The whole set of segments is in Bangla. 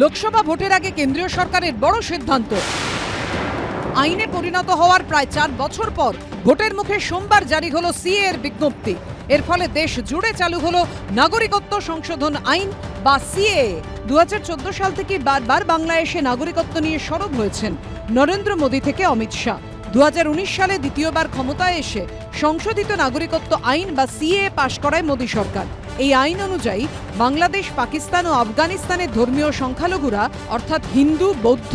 লোকসভা ভোটের আগে কেন্দ্রীয় সরকারের বড় সিদ্ধান্ত। আইনে পরিণত হওয়ার প্রায় 4 বছর পর ভোটের মুখে সোমবার জারি হলো সিএ এর বিজ্ঞপ্তি। এর ফলে দেশ জুড়ে চালু হলো নাগরিকত্ব সংশোধন আইন বা সিএ। 2014 সাল থেকে বারবার বাংলায় এসে নাগরিকত্ব নিয়ে সরব হয়েছেন নরেন্দ্র মোদী থেকে অমিত শাহ। 2019 সালে দ্বিতীয়বার ক্ষমতায় এসে সংশোধিত নাগরিকত্ব আইন বা সিএ পাশ করায় মোদী সরকার। এই আইন অনুযায়ী বাংলাদেশ, পাকিস্তান ও আফগানিস্তানের ধর্মীয় সংখ্যালঘুরা অর্থাৎ হিন্দু, বৌদ্ধ,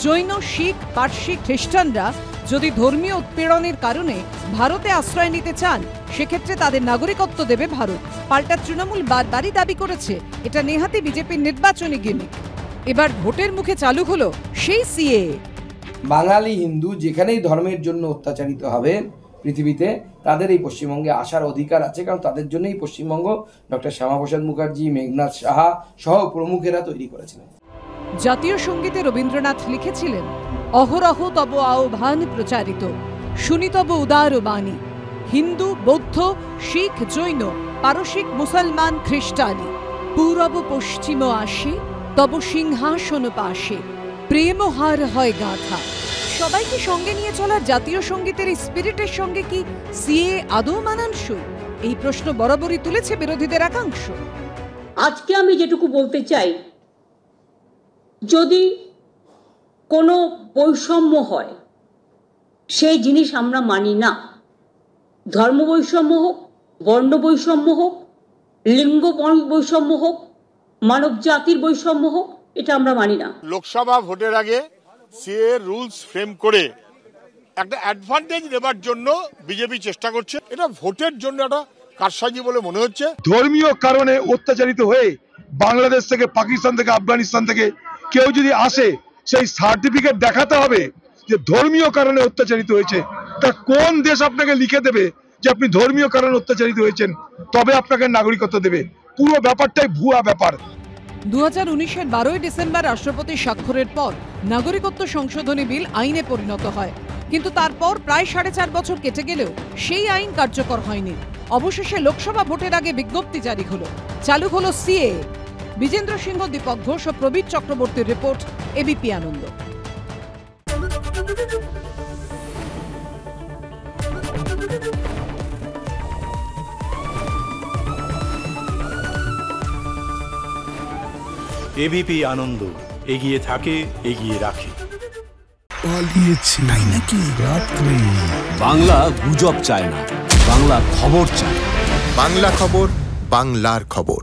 জৈন, শিখ, পার্সি, খ্রিস্টানরা যদি ধর্মীয় উৎপীড়নের কারণে ভারতে আশ্রয় নিতে চান, সেক্ষেত্রে তাদের নাগরিকত্ব দেবে ভারত। পাল্টা তৃণমূল বারবারই দাবি করেছে এটা নেহাতি বিজেপির নির্বাচনী গিমিক। এবার ভোটের মুখে চালু হলো সেই সিএ। বাঙালি হিন্দু যেখানেই ধর্মের জন্য অত্যাচারিত হবে পৃথিবীতে, তাদের এই পশ্চিমবঙ্গে আসার অধিকার আছে, কারণ তাদের জন্যই পশ্চিমবঙ্গ ডক্টর শ্যামাপ্রসাদ মুখার্জি, মেঘনাথ সাহা সহ প্রমুখেরা তৈরি করেছিলেন। জাতীয় সঙ্গীতে রবীন্দ্রনাথ লিখেছিলেন, অহরহ তব আহ্বান প্রচারিত, শুনি তব উদার বাণী, হিন্দু, বৌদ্ধ, শিখ, জৈন, পারসিক, মুসলমান, খ্রিস্টানি, পূরব পশ্চিম আসে তব সিংহাসন পাশে, প্রেমহার হয় গাথা। সবাইকে সঙ্গে নিয়ে চলার জাতীয় সঙ্গীতের এই স্পিরিটের সঙ্গে কি সিএ আদৌ মানানসই? এই প্রশ্ন বরাবরই তুলেছে বিরোধীদের একাংশ। আজকে আমি যেটুকু বলতে চাই, যদি কোনো বৈষম্য হয় সেই জিনিস আমরা মানি না। ধর্ম বৈষম্য হোক, বর্ণ বৈষম্য হোক, লিঙ্গ বৈষম্য হোক, মানব জাতির বৈষম্য হোক, এটা আমরা মানি না। লোকসভা ভোটের আগে সিএ রুলস ফ্রেম করে একটা অ্যাডভান্টেজ নেবার জন্য বিজেপি চেষ্টা করছে। এটা ভোটের জন্য একটা কারসাজি বলে মনে হচ্ছে। ধর্মীয় কারণে অত্যাচারিত হয়ে বাংলাদেশ থেকে, পাকিস্তান থেকে, আফগানিস্তান থেকে কেউ যদি আসে, সেই সার্টিফিকেট দেখাতে হবে যে ধর্মীয় কারণে অত্যাচারিত হয়েছে। তা কোন দেশ আপনাকে লিখে দেবে যে আপনি ধর্মীয় কারণে অত্যাচারিত হয়েছেন, তবে আপনাকে নাগরিকত্ব দেবে? পুরো ব্যাপারটাই ভুয়া ব্যাপার। 2019-এর 12ই ডিসেম্বর রাষ্ট্রপতির স্বাক্ষরের পর নাগরিকত্ব সংশোধনী বিল আইনে পরিণত হয়, কিন্তু তারপর প্রায় 4.5 বছর কেটে গেলেও সেই আইন কার্যকর হয়নি। অবশেষে লোকসভা ভোটের আগে বিজ্ঞপ্তি জারি হলো, চালু হলো সিএ। বিজেন্দ্র সিংহ, দীপক ঘোষ ও প্রবীর চক্রবর্তীর রিপোর্ট, এবিপি আনন্দ। এবিপি আনন্দ, এগিয়ে থাকে, এগিয়ে রাখে। পালিয়েছে তাই নাকি? রাত্রি বাংলা গুজব চায় না, বাংলা খবর চায়। বাংলা খবর, বাংলার খবর।